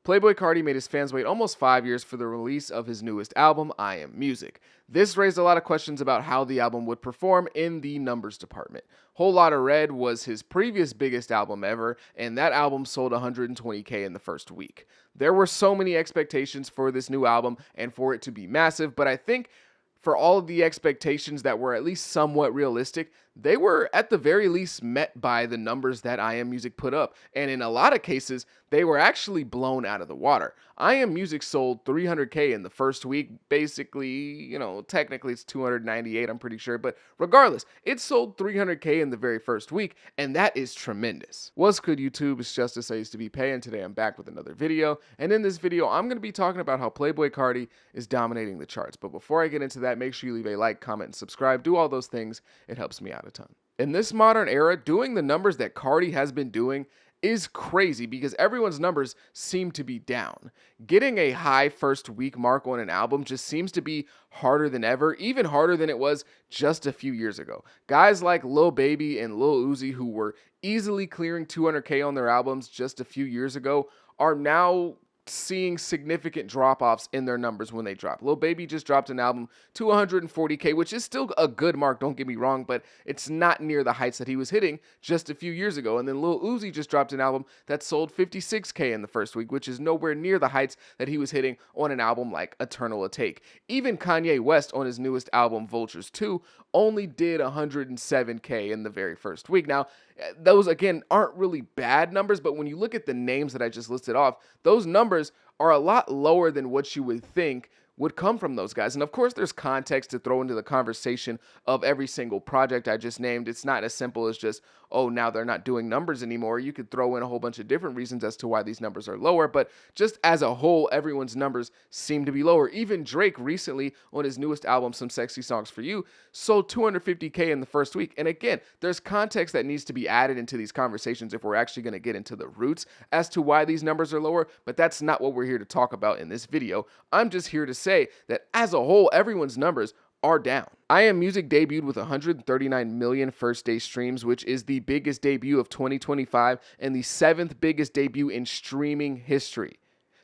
Playboi Carti made his fans wait almost 5 years for the release of his newest album, I Am Music. This raised a lot of questions about how the album would perform in the numbers department. Whole Lotta Red was his previous biggest album ever, and that album sold 120K in the first week. There were so many expectations for this new album and for it to be massive, but I think for all of the expectations that were at least somewhat realistic, they were at the very least met by the numbers that I Am Music put up. And in a lot of cases, they were actually blown out of the water. I Am Music sold 300K in the first week. Basically, technically it's 298, I'm pretty sure. But regardless, it sold 300K in the very first week. And that is tremendous. What's good, YouTube? It's Justice I Used to Be Pay, and today I'm back with another video. And in this video, I'm going to be talking about how Playboi Carti is dominating the charts. But before I get into that, make sure you leave a like, comment, and subscribe. Do all those things. It helps me out a ton. In this modern era, doing the numbers that Carti has been doing is crazy because everyone's numbers seem to be down. Getting a high first week mark on an album just seems to be harder than ever, even harder than it was just a few years ago. Guys like Lil Baby and Lil Uzi, who were easily clearing 200K on their albums just a few years ago, are now seeing significant drop-offs in their numbers when they drop. Lil Baby just dropped an album to 140K, which is still a good mark, don't get me wrong, but it's not near the heights that he was hitting just a few years ago. And then Lil Uzi just dropped an album that sold 56K in the first week, which is nowhere near the heights that he was hitting on an album like Eternal Atake. Even Kanye West on his newest album, Vultures 2, only did 107K in the very first week. Now, those, again, aren't really bad numbers, but when you look at the names that I just listed off, those numbers are a lot lower than what you would think would come from those guys. And of course, there's context to throw into the conversation of every single project I just named. It's not as simple as just, oh, now they're not doing numbers anymore. You could throw in a whole bunch of different reasons as to why these numbers are lower, but just as a whole, everyone's numbers seem to be lower. Even Drake recently on his newest album, Some Sexy Songs for You, sold 250K in the first week. And again, there's context that needs to be added into these conversations if we're actually going to get into the roots as to why these numbers are lower, but that's not what we're here to talk about in this video. I'm just here to say that as a whole, everyone's numbers are down. I Am Music debuted with 139 million first day streams, which is the biggest debut of 2025 and the 7th biggest debut in streaming history.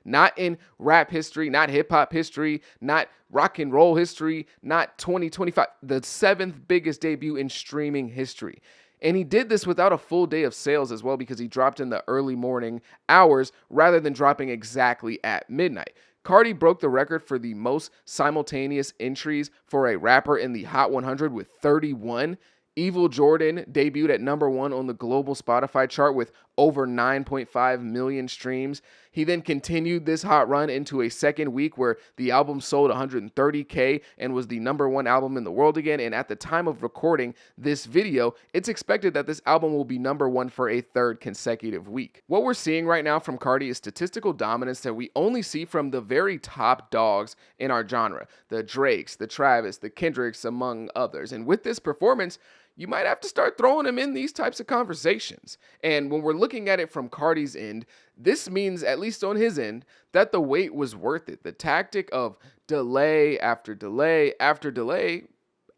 Not in rap history, not hip hop history, not rock and roll history, not 2025. The 7th biggest debut in streaming history. And he did this without a full day of sales as well because he dropped in the early morning hours rather than dropping exactly at midnight. Carti broke the record for the most simultaneous entries for a rapper in the Hot 100 with 31. Evil Jordan debuted at #1 on the global Spotify chart with over 9.5 million streams. He then continued this hot run into a second week where the album sold 130K and was the #1 album in the world again. And at the time of recording this video, it's expected that this album will be #1 for a third consecutive week. What we're seeing right now from Carti is statistical dominance that we only see from the very top dogs in our genre. The Drakes, the Travis, the Kendricks, among others. And with this performance, you might have to start throwing him in these types of conversations. And when we're looking at it from Carti's end, this means, at least on his end, that the wait was worth it. The tactic of delay after delay after delay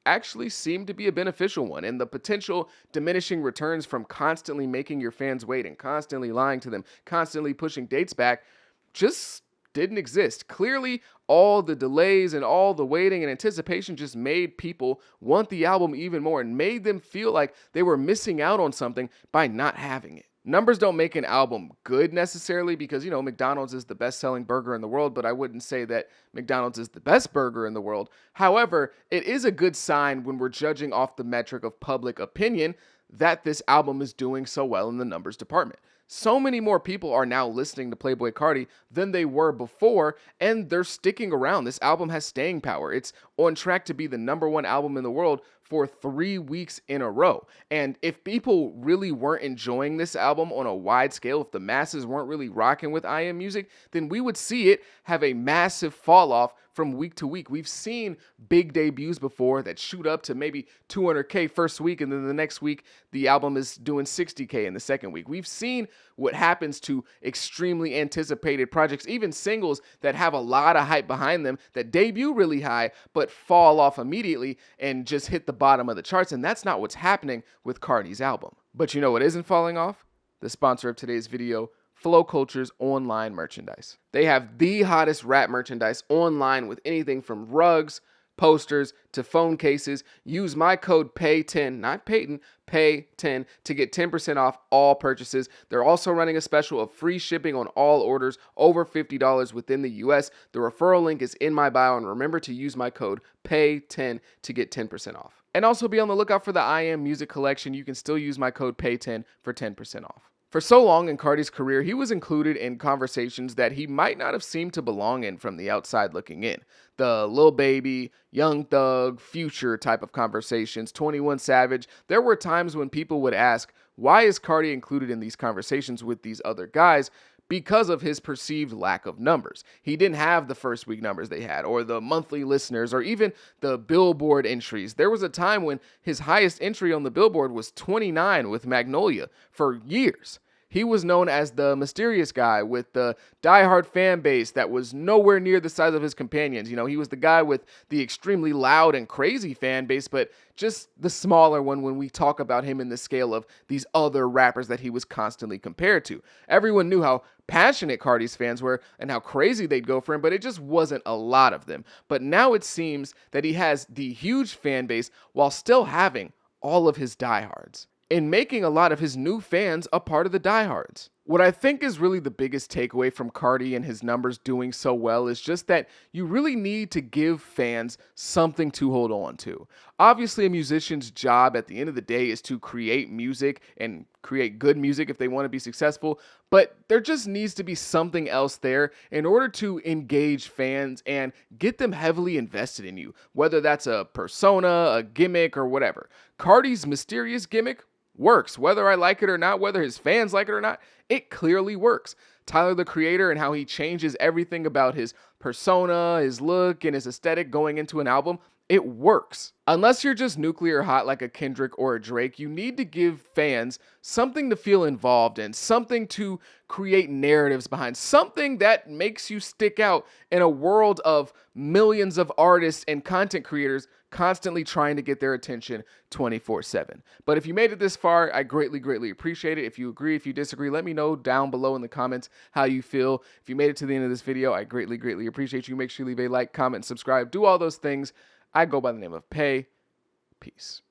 actually seemed to be a beneficial one. And the potential diminishing returns from constantly making your fans wait and constantly lying to them, constantly pushing dates back, just didn't exist. Clearly, all the delays and all the waiting and anticipation just made people want the album even more and made them feel like they were missing out on something by not having it. Numbers don't make an album good necessarily because, McDonald's is the best-selling burger in the world, but I wouldn't say that McDonald's is the best burger in the world. However, it is a good sign when we're judging off the metric of public opinion that this album is doing so well in the numbers department. So many more people are now listening to Playboi Carti than they were before, and they're sticking around. This album has staying power. It's on track to be the #1 album in the world for 3 weeks in a row. And if people really weren't enjoying this album on a wide scale, if the masses weren't really rocking with I Am Music, then we would see it have a massive fall off from week to week. We've seen big debuts before that shoot up to maybe 200K first week, and then the next week the album is doing 60K in the second week. We've seen what happens to extremely anticipated projects, even singles that have a lot of hype behind them that debut really high but fall off immediately and just hit the bottom of the charts. And that's not what's happening with Carti's album. But you know what isn't falling off? The sponsor of today's video, Flow Culture's online merchandise. They have the hottest rap merchandise online with anything from rugs, posters to phone cases. Use my code PAY10, not Payton, PAY10 to get 10% off all purchases. They're also running a special of free shipping on all orders over $50 within the US. The referral link is in my bio, and remember to use my code PAY10 to get 10% off. And also be on the lookout for the I Am Music collection. You can still use my code PAY10 for 10% off. For so long in Carti's career, he was included in conversations that he might not have seemed to belong in from the outside looking in. The Lil Baby, Young Thug, Future type of conversations, 21 Savage. There were times when people would ask, why is Carti included in these conversations with these other guys? Because of his perceived lack of numbers. He didn't have the first week numbers they had, or the monthly listeners, or even the Billboard entries. There was a time when his highest entry on the Billboard was 29 with Magnolia for years. He was known as the mysterious guy with the diehard fan base that was nowhere near the size of his companions. You know, he was the guy with the extremely loud and crazy fan base, but just the smaller one when we talk about him in the scale of these other rappers that he was constantly compared to. Everyone knew how passionate Carti's fans were and how crazy they'd go for him, but it just wasn't a lot of them. But now it seems that he has the huge fan base while still having all of his diehards, and making a lot of his new fans a part of the diehards. What I think is really the biggest takeaway from Carti and his numbers doing so well is just that you really need to give fans something to hold on to. Obviously, a musician's job at the end of the day is to create music and create good music if they want to be successful, but there just needs to be something else there in order to engage fans and get them heavily invested in you, whether that's a persona, a gimmick, or whatever. Carti's mysterious gimmick works. Whether I like it or not, whether his fans like it or not, it clearly works. Tyler, the Creator, and how he changes everything about his persona, his look, and his aesthetic going into an album, it works. Unless you're just nuclear hot like a Kendrick or a Drake, you need to give fans something to feel involved in, something to create narratives behind, something that makes you stick out in a world of millions of artists and content creators constantly trying to get their attention 24/7. But if you made it this far, I greatly appreciate it. If you agree, if you disagree, let me know down below in the comments how you feel. If you made it to the end of this video, I greatly appreciate you. Make sure you leave a like, comment, and subscribe. Do all those things. I go by the name of Pay. Peace.